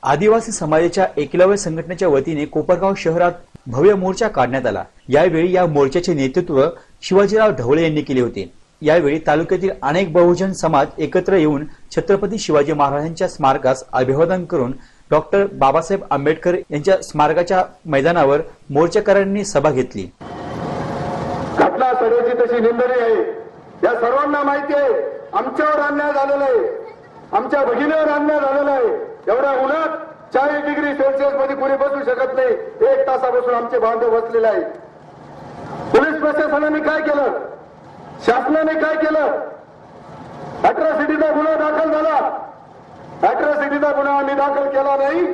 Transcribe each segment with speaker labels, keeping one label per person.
Speaker 1: आदिवासी समाजाच्या एकलव्य संघटनेच्या वतीने कोपरगाव शहरात भव्य मोर्चा काढण्यात आला। यावेळी या मोर्चाचे नेतृत्व शिवाजीराव ढवळे यांनी केले होते। यावेळी तालुक्यातील अनेक बहुजन समाज एकत्र येऊन छत्रपती शिवाजी महाराजांच्या स्मारकास अभिवादन करून डॉक्टर बाबासाहेब आंबेडकर यांच्या स्मारकाच्या मैदानावर मोर्चेकऱ्यांनी सभा घेतली।
Speaker 2: घटना सगळ्याची तशी निंदनीय आहे। या सर्वांना माहिती आहे आमच्यावर अन्याय झालेला आहे, आमच्या भगिनीवर अन्याय झालेला आहे। एवढ्या उन्हात 40 डिग्री सेल्सिअस मध्ये कोणी बसू शकत नाही। 1 तासापासून आमचे बांधव बसलेले आहेत। पोलीस प्रशासनाने काय केलं, शासनाने काय केलं? अॅट्रॉसिटीचा गुन्हा दाखल झाला। अॅट्रॉसिटीचा गुन्हा आम्ही दाखल केला नाही।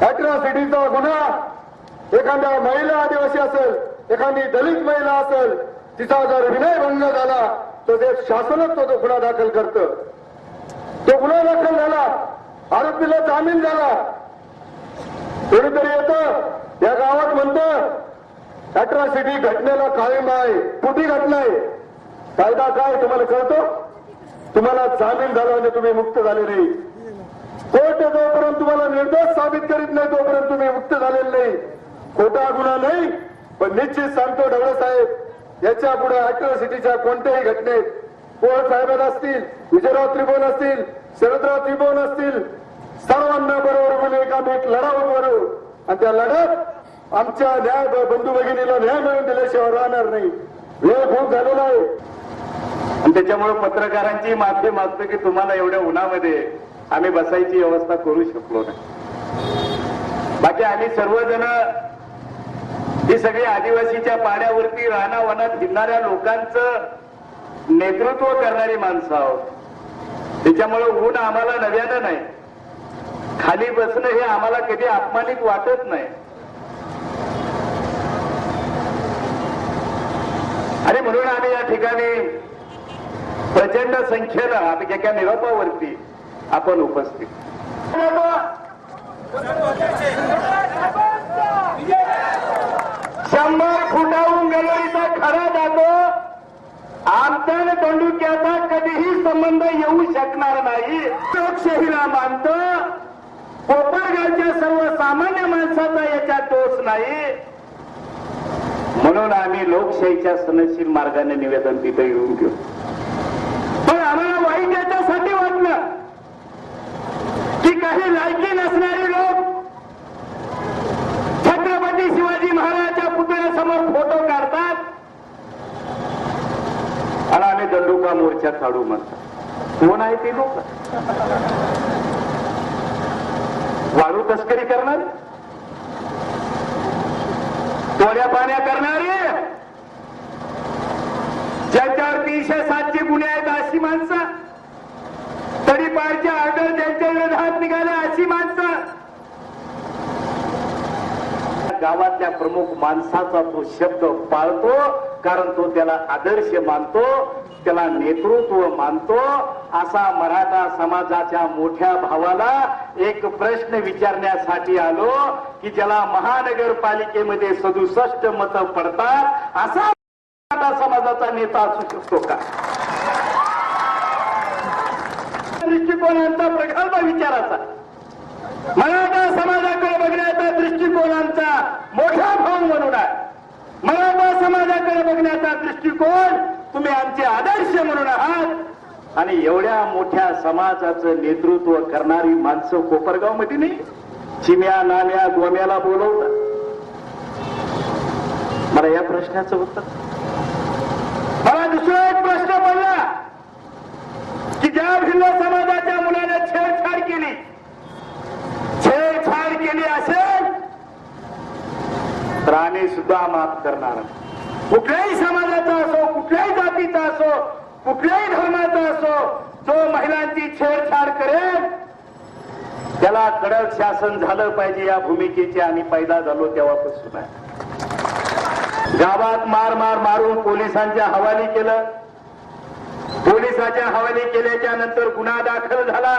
Speaker 2: अॅट्रॉसिटीचा गुन्हा एखाद्या महिला आदिवासी असेल, एखादी दलित महिला असेल, तिचा जर विनयभंग झाला तर ते शासनच तो गुन्हा दाखल करतं। तो गुन्हा दाखल झाला, आरोपीला जामीन झाला। कोणीतरी येतं या गावात म्हणतं अॅट्रॉसिटी घटनेला कायम आहे, कुठे घटना आहे, कायदा काय तुम्हाला कळतो? तुम्हाला जामीन झाला म्हणजे तुम्ही मुक्त झाले नाही। कोर्ट जोपर्यंत तुम्हाला निर्दोष साबित करीत नाही तोपर्यंत तुम्ही मुक्त झालेले नाही। खोटा गुन्हा नाही, पण निश्चित सांगतो ढवळे साहेब, याच्या पुढे अॅट्रॉसिटीच्या कोणत्याही घटनेत पोळ साहेब असतील, विजयराव त्रिभुवन असतील, शरदराव त्रिभुवन असतील, सर्वांना बरोबर बोलून एकामेक लढावं करू आणि त्या लढत आमच्या न्याय बंधू भगिनीला न्याय मिळवून दिल्याशिवाय राहणार नाही। वेळ खूप झालेला आहे
Speaker 3: आणि त्याच्यामुळे पत्रकारांची माफी मागतो की तुम्हाला एवढ्या उन्हामध्ये आम्ही बसायची व्यवस्था करू शकलो नाही। बाकी आम्ही सर्वजण ही सगळी आदिवासीच्या पाड्यावरती रानावनात फिरणाऱ्या लोकांचं नेतृत्व करणारी माणसं आहोत। त्याच्यामुळे ऊन आम्हाला नव्यानं नाही, खाली बसणं हे आम्हाला कधी अपमानित वाटत नाही। आणि म्हणून आम्ही या ठिकाणी प्रचंड संख्येनं आम्ही एका निरोपावरती आपण उपस्थित 100 फुटाहून गलोरीचा खरा जातो। आमच्या दंडुक्याचा कधीही संबंध येऊ शकणार नाही। लोकशाहीला मानतो, कोपरगावच्या सर्वसामान्य माणसाचा याच्यात दोष नाही। म्हणून आम्ही लोकशाहीच्या सनदशील मार्गाने निवेदन तिथे येऊन घेऊ। पण आम्हाला वाईट याच्यासाठी वाटलं की काही लायकी नसणारे लोक छत्रपती शिवाजी महाराजांच्या पुतळ्यासमोर फोटो काढतात आणि आम्ही दंडुका मोर्चा काढू म्हणतात। कोण आहे ते लोक? वाळू तस्करी करणारे, चोऱ्या पाण्या करणारे, ज्यांच्यावर 307चे गुन्हे आहेत अशी माणसं, तडीपारच्या ऑर्डर ज्यांच्या विरोधात निघाल्या अशी माणसं, गावातल्या प्रमुख माणसाचा तो शब्द पाळतो, कारण तो त्याला आदर्श मानतो, त्याला नेतृत्व मानतो। असा मराठा समाजाच्या मोठ्या भावाला एक प्रश्न विचारण्यासाठी आलो की ज्याला महानगरपालिकेमध्ये 67 मतं पडतात असा मराठा समाजाचा नेता असू शकतो का? दृष्टिकोनांचा प्रगल्भ विचाराचा, मराठा समाजाकडे बघण्याचा दृष्टिकोनांचा मोठा भाव म्हणून आहे। मराठा समाजाकडे बघण्याचा दृष्टिकोन तुम्ही आमचे आदर्श म्हणून आहात आणि एवढ्या मोठ्या समाजाचं नेतृत्व करणारी माणसं कोपरगाव मध्ये नाही। चिम्या नाम्या गोम्याला बोलवतात। मला या प्रश्नाचं उत्तर, मला दुसरा एक प्रश्न पडला की ज्या भिल्ल समाजाच्या मुलाने छेडछाड केली असेल तर आम्ही सुद्धा माफ करणार। कुठल्याही समाजाचा असो, कुठल्याही जातीचा असो, कुठल्याही धर्माचा असो, जो महिलांची छेडछाड करेल त्याला कडक शासन झालं पाहिजे या भूमिकेचे आम्ही पैदा झालो तेव्हापासून आहे। गावात मार मारून पोलिसांच्या हवाली केलं। पोलिसांच्या हवाली केल्याच्या नंतर गुन्हा दाखल झाला।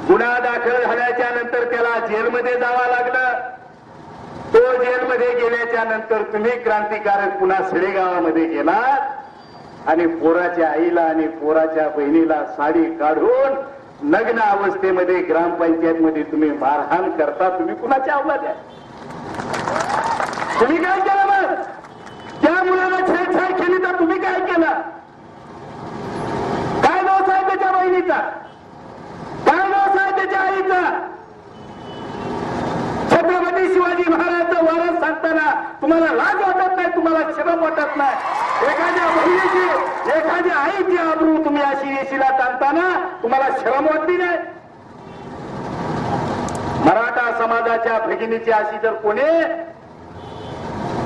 Speaker 3: गुन्हा दाखल झाल्याच्या नंतर त्याला जेलमध्ये जावं लागलं। तो जेलमध्ये गेल्याच्या नंतर तुम्ही क्रांतिकारक पुन्हा सडेगावामध्ये गेलात आणि पोराच्या आईला आणि पोराच्या बहिणीला साडी काढून नग्न अवस्थेमध्ये ग्रामपंचायत मध्ये तुम्ही मारहाण करता, तुम्ही कुणाच्या अवलाद आहे? तुम्ही काय केलं? मग त्या मुलाला छेडछाड केली तर तुम्ही काय केलं? काय दोष आहे त्याच्या बहिणीचा? काय दोष आहे त्याच्या आईचा? छत्रपती शिवाजी महाराजांचं वारस सांगताना तुम्हाला लाज वाटत नाही, तुम्हाला शरम वाटत नाही? एखाद्या बहिणीची, एखाद्या आईची आबरू तुम्ही अशी येशीला ताणताना तुम्हाला शरम वाटली नाही? मराठा समाजाच्या भगिनीची अशी जर कोणी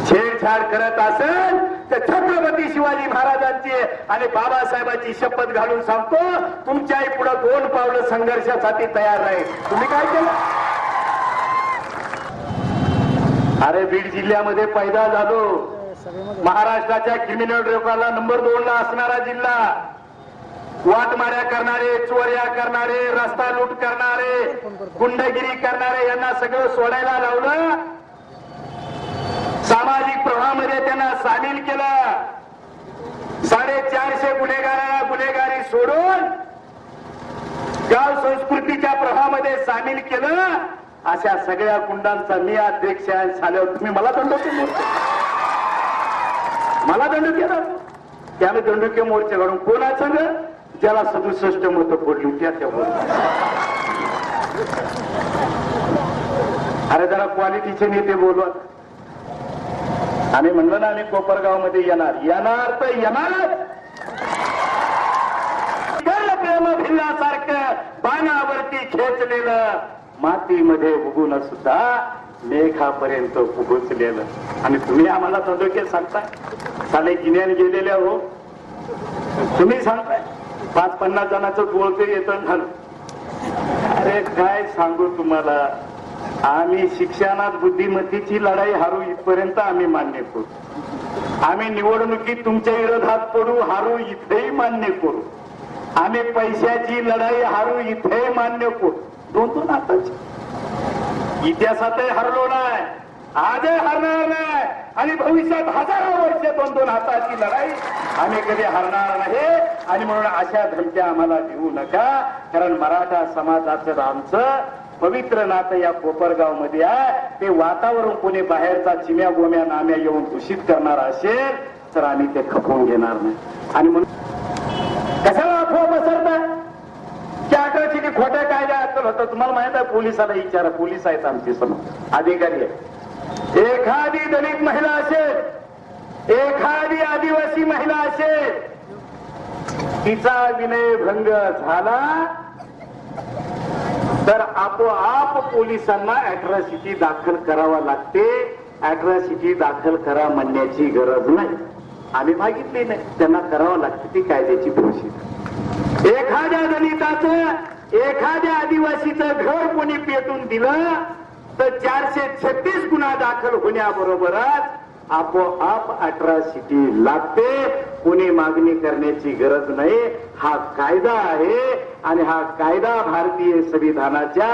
Speaker 3: छेडछाड करत असेल तर छत्रपती शिवाजी महाराजांची आणि बाबासाहेबांची शपथ घालून सांगतो, तुमच्याही पुढे 2 पावलं संघर्षासाठी तयार नाही. तुम्ही काय केलं? अरे बीड जिल्ह्यामध्ये पैदा झालो, महाराष्ट्राच्या क्रिमिनल रेकॉर्डला नंबर 2 ला असणारा जिल्हा. वाटमाऱ्या करणारे, चोऱ्या करणारे, रस्ता लूट करणारे, गुंडगिरी करणारे यांना सगळं सोडायला लावलं. सामाजिक प्रवाहामध्ये त्यांना सामील केलं. 450 गुन्हेगारांना गुन्हेगारी सोडून गाव संस्कृतीच्या प्रवाहामध्ये सामील केलं. अशा सगळ्या गुंडांचा मी अध्यक्ष आहे. झाल्यावर तुम्ही मला दंडोके मोर्चे, मला दंड केला. त्याने दंडोके मोर्चे काढून कोणाचं ग? ज्याला 67 मतं पडली त्या अरे जरा क्वालिटीचे नेते बोलवत. आम्ही म्हणलं ना, आम्ही कोपरगाव मध्ये येणार तर येणारच. प्रेम भिल्लासारखं बाणावरती खेचलेलं, मातीमध्ये उगून सुद्धा मेघापर्यंत पोहोचलेलं. आणि तुम्ही आम्हाला दंडोके सांगताय? साले गिन्यान गेलेल्या हो, तुम्ही सांगताय 5-50 जणांचं बोलते येतं झालं. अरे काय सांगू तुम्हाला, आम्ही शिक्षणात बुद्धिमत्तेची लढाई हारू इथपर्यंत आम्ही मान्य करू. आम्ही निवडणुकीत तुमच्या विरोधात पडू, हारू इथेही मान्य करू. आम्ही पैशाची लढाई हारू इथेही मान्य करू. 2-2 हाताची. इतिहासातही हरलो नाही, आजही हरणार नाही आणि भविष्यात हजारो वर्ष 2-2 हाताची लढाई आम्ही कधी हरणार नाही. आणि म्हणून अशा धमक्या आम्हाला देऊ नका, कारण मराठा समाजाचं आमचं पवित्र नातं या कोपरगाव मध्ये आहे. ते वातावरण कोणी बाहेरचा चिम्या गोम्या नाम्या येऊन दूषित करणार असेल तर आम्ही ते खपवून घेणार नाही. आणि म्हणून कशाला अफवा पसरतात? त्या आकड्याची खोट्या कायद्या अक्कल होतं. तुम्हाला माहित आहे, पोलिसाला विचारा, पोलीस आहेत आमचे समोर, अधिकारी आहेत. एखादी दलित महिला असेल, एखादी आदिवासी महिला असेल, तिचा विनयभंग झाला तर आपोआप पोलिसांना अॅट्रॉसिटी दाखल करावा लागते. अॅट्रॉसिटी दाखल करा म्हणण्याची गरज नाही, आम्ही मागितली नाही, त्यांना करावं लागते ती कायद्याची प्रोसिजर. एखाद्या दलिताचं, एखाद्या आदिवासीचं घर कोणी पेटून दिलं तर 436 गुन्हा दाखल होण्याबरोबरच आपोआप अॅट्रॉसिटी लागते. कोणी मागणी करण्याची गरज नाही. हा कायदा आहे आणि हा कायदा भारतीय संविधानाच्या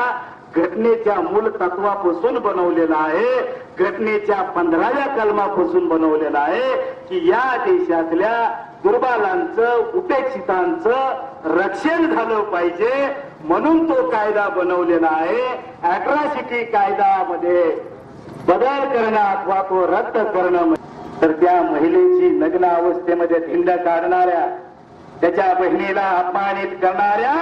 Speaker 3: घटनेच्या मूल तत्वापासून बनवलेला आहे. घटनेच्या 15व्या कलमापासून बनवलेला आहे की या देशातल्या दुर्बलांचं, उपेक्षितांचं रक्षण झालं पाहिजे, म्हणून तो कायदा बनवलेला आहे. अॅट्रॉसिटी कायद्यामध्ये बदल करणं अथवा तो रद्द करणं तर त्या महिलेची नग्न अवस्थेमध्ये धिंड काढणाऱ्या, त्याच्या बहिणीला अपमानित करणाऱ्या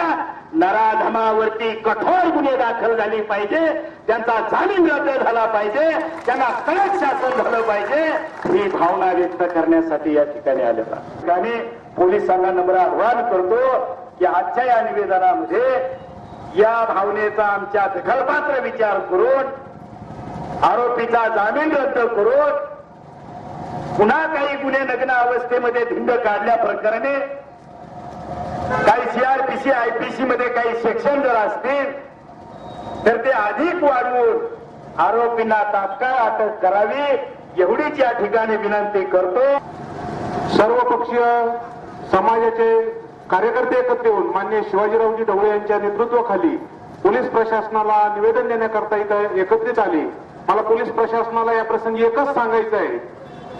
Speaker 3: नराधमावरती कठोर गुन्हे दाखल झाले पाहिजे. त्यांचा जामीन रद्द झाला पाहिजे. त्यांना कडक शासन झालं पाहिजे. ही भावना व्यक्त करण्यासाठी या ठिकाणी आलेला. आणि पोलिसांना नम्र आवाहन करतो की आजच्या या निवेदनामध्ये या भावनेचा आमच्या दखलपात्र विचार करून, आरोपीचा जामीन रद्द करून, पुन्हा काही गुन्हे नग्न अवस्थेमध्ये धिंड काढल्या प्रकरणी काही CRPC IPC मध्ये काही सेक्शन जर असतील तर ते अधिक वाढवून आरोपींना तात्काळ अटक करावी एवढीच या ठिकाणी विनंती करतो.
Speaker 2: सर्वपक्षीय समाजाचे कार्यकर्ते एकत्र येऊन माननीय शिवाजीरावजी ढवळे यांच्या नेतृत्वाखाली पोलीस प्रशासनाला निवेदन देण्याकरता इथं एकत्रित आले. मला पोलीस प्रशासनाला या प्रसंगी एकच सांगायचं आहे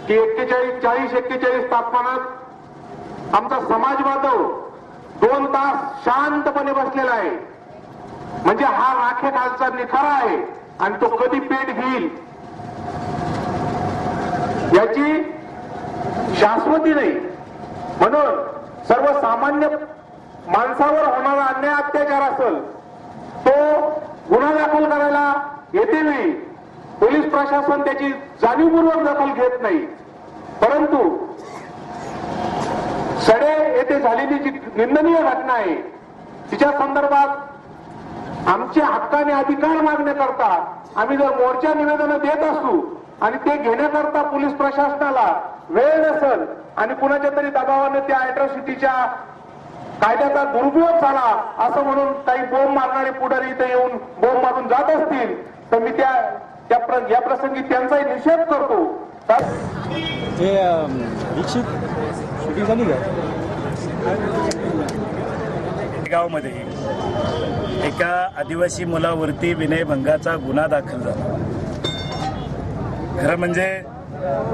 Speaker 2: की 41-42 तापमानात आमचा समाज बांधव
Speaker 3: 2 तास शांतपणे बसलेला आहे. म्हणजे हा राखेखालचा निखारा आहे आणि तो कधी पेट घेईल याची शाश्वती नाही. म्हणून सर्वसामान्य माणसावर होणारा अन्याय अत्याचार असेल तो गुन्हा दाखल करायला येतेवेळी पोलीस प्रशासन त्याची जाणीवपूर्वक दखल घेत नाही. परंतु सडे येथे झालेली जी निंदनीय घटना आहे तिच्या संदर्भात आमचे हक्काने अधिकार मागण्याकरता आम्ही जर मोर्चा निवेदन देत असू आणि ते घेण्याकरता पोलीस प्रशासनाला वेळ नसेल आणि कुणाच्या तरी दबावाने त्या अॅट्रॉसिटीच्या कायद्याचा दुरुपयोग झाला असं म्हणून काही बोंब मारणारे पुढारी इथे येऊन बोंब मारून जात असतील तर मी या प्रसंगी त्यांचाही निषेध करतो.
Speaker 4: गावामध्ये एका आदिवासी मुलावरती विनयभंगाचा गुन्हा दाखल झाला. खरं म्हणजे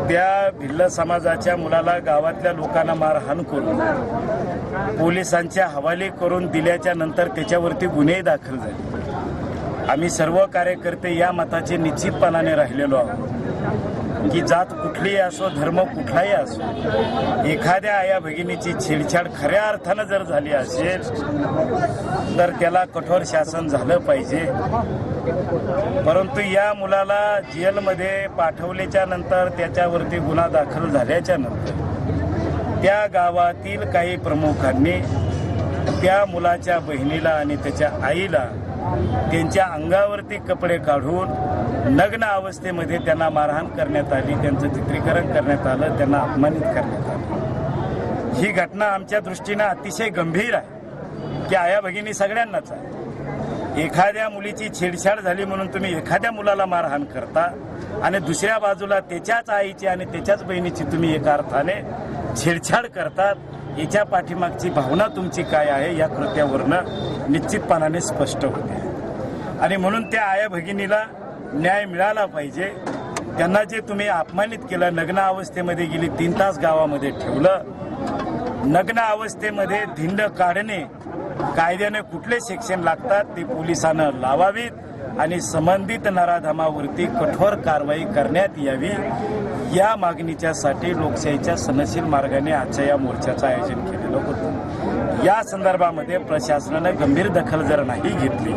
Speaker 4: त्या भिल्ल समाजाच्या मुलाला गावातल्या लोकांना मारहाण करून पोलिसांच्या हवाले करून दिल्याच्या नंतर त्याच्यावरती गुन्हे दाखल झाले. आम्ही सर्व कार्यकर्ते या मताचे निश्चितपणाने राहिलेलो आहोत की जात कुठलीही असो, धर्म कुठलाही असो, एखाद्या आया भगिनीची छेडछाड खऱ्या अर्थानं जर झाली असेल तर त्याला कठोर शासन झालं पाहिजे. परंतु या मुलाला जेलमध्ये पाठवल्याच्या नंतर त्याच्यावरती गुन्हा दाखल झाल्याच्या नंतर त्या गावातील काही प्रमुखांनी त्या मुलाच्या बहिणीला आणि त्याच्या आईला त्यांच्या अंगावरती कपडे काढून नग्न अवस्थेमध्ये त्यांना मारहाण करण्यात आली, त्यांचं चित्रीकरण करण्यात आलं, त्यांना अपमानित करण्यात आलं. ही घटना आमच्या दृष्टीनं अतिशय गंभीर आहे की आया भगिनी सगळ्यांनाच आहे. एखाद्या मुलीची छेडछाड झाली म्हणून तुम्ही एखाद्या मुलाला मारहाण करता आणि दुसऱ्या बाजूला त्याच्याच आईची आणि त्याच्याच बहिणीची तुम्ही एका अर्थाने छेडछाड करतात. याच्या पाठीमागची भावना तुमची काय आहे या कृत्यावरनं निश्चितपणाने स्पष्ट होते. आणि म्हणून त्या आया भगिनीला न्याय मिळाला पाहिजे. त्यांना जे तुम्ही अपमानित केलं, नग्न अवस्थेमध्ये गेली 3 तास गावामध्ये ठेवलं, नग्न अवस्थेमध्ये धिंड काढणे कायद्याने कुठले सेक्शन लागतात ते पोलिसांना लावावीत आणि संबंधित नराधमावरती कठोर कारवाई करण्यात यावी या मागणीच्यासाठी लोकशाहीच्या सनशील मार्गाने आजच्या या मोर्चाचं आयोजन केलेलं होतं. या संदर्भामध्ये प्रशासनानं गंभीर दखल जर नाही घेतली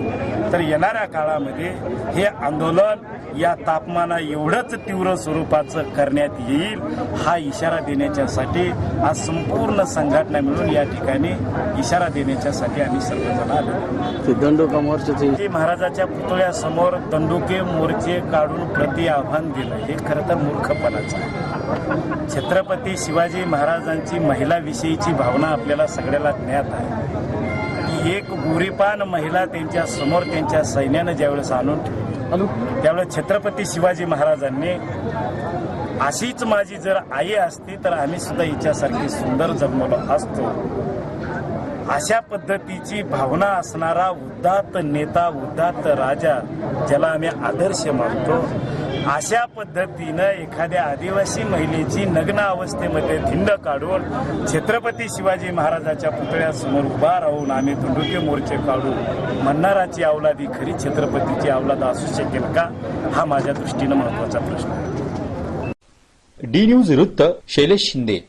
Speaker 4: तर येणाऱ्या काळामध्ये हे आंदोलन या तापमाना एवढंच तीव्र स्वरूपाचं करण्यात येईल हा इशारा देण्याच्यासाठी आज संपूर्ण संघटना मिळून या ठिकाणी इशारा देण्याच्यासाठी आम्ही सर्वजण आलो.
Speaker 5: दंडोका मोर्चाचे
Speaker 4: महाराजाच्या पुतळ्यासमोर दंडुके मोर्चे काढून प्रति आव्हान दिलं हे खरं तर मूर्खपणाचं आहे. छत्रपती शिवाजी महाराजांची महिलाविषयीची भावना आपल्याला सगळ्याला ज्ञात आहे की एक गोरीपान महिला त्यांच्या समोर त्यांच्या सैन्यानं ज्यावेळेस आणून ठेवली त्यावेळेस छत्रपती शिवाजी महाराजांनी अशीच माझी जर आई असती तर आम्ही सुद्धा हिच्यासारखी सुंदर जन्मलो असतो अशा पद्धतीची भावना असणारा उदात्त नेता, उदात्त राजा ज्याला आम्ही आदर्श मानतो, अशा पद्धतीनं एखाद्या आदिवासी महिलेची नग्न अवस्थेमध्ये धिंड काढून छत्रपती शिवाजी महाराजाच्या पुतळ्यासमोर उभा राहून आम्ही दंडुके मोर्चे काढू म्हणणाराची अवलादी खरी छत्रपतीची अवलाद असू शकेल का हा माझ्या दृष्टीनं महत्वाचा प्रश्न आहे.
Speaker 1: डी न्यूज वृत्त शैलेश शिंदे.